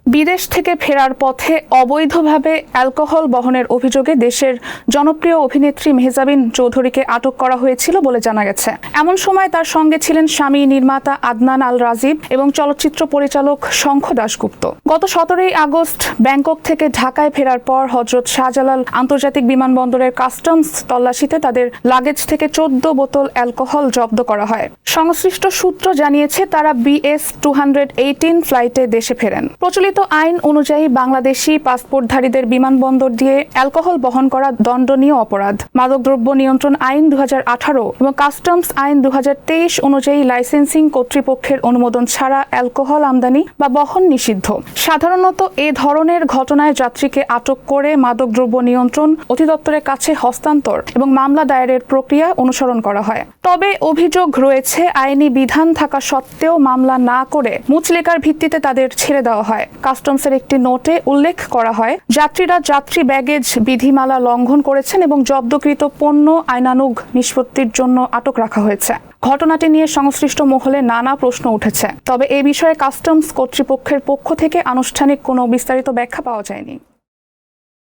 বিদেশ থেকে ফেরার পথে অবৈধভাবে অ্যালকোহল বহনের অভিযোগে দেশের জনপ্রিয় অভিনেত্রী মেহজাবিন চৌধুরীকে আটক করা হয়েছিল বলে জানা গেছে। এমন সময় তার সঙ্গে ছিলেন স্বামী নির্মাতা আদনান আল রাজীব এবং চলচ্চিত্র পরিচালক শঙ্খ দাশগুপ্ত। গত 17 আগস্ট ব্যাংকক থেকে ঢাকায় ফেরার পর হযরত শাহজালাল আন্তর্জাতিক বিমানবন্দরের কাস্টমস তল্লাশিতে তাদের লাগেজ থেকে 14 বোতল অ্যালকোহল জব্দ করা হয়। সংশ্লিষ্ট সূত্র জানিয়েছে তারা BS-218 ফ্লাইটে দেশে ফেরেন। প্রচলিত আইন অনুযায়ী বাংলাদেশি পাসপোর্টধারীদের বিমানবন্দর দিয়ে অ্যালকোহল বহন করা দণ্ডনীয় অপরাধ। মাদকদ্রব্য নিয়ন্ত্রণ আইন 2018 এবং কাস্টমস আইন 2023 অনুযায়ী লাইসেন্সিং কর্তৃপক্ষের অনুমোদন ছাড়া অ্যালকোহল আমদানি বা বহন নিষিদ্ধ। সাধারণত এ ধরনের ঘটনায় যাত্রীকে আটক করে মাদকদ্রব্য নিয়ন্ত্রণ অধিদপ্তরের কাছে হস্তান্তর এবং মামলা দায়েরের প্রক্রিয়া অনুসরণ করা হয়। তবে অভিযোগ রয়েছে আইনি বিধান থাকা সত্ত্বেও মামলা না করে মুচলেকার ভিত্তিতে তাদের ছেড়ে দেওয়া হয়। কাস্টমসের একটি নোটে উল্লেখ করা হয়, যাত্রীরা যাত্রী ব্যাগেজ বিধিমালা লঙ্ঘন করেছেন এবং জব্দকৃত পণ্য আইনানুগ নিষ্পত্তির জন্য আটক রাখা হয়েছে। ঘটনাটি নিয়ে সংশ্লিষ্ট মহলে নানা প্রশ্ন উঠেছে। তবে এ বিষয়ে কাস্টমস কর্তৃপক্ষের পক্ষ থেকে আনুষ্ঠানিক কোনো বিস্তারিত ব্যাখ্যা পাওয়া যায়নি।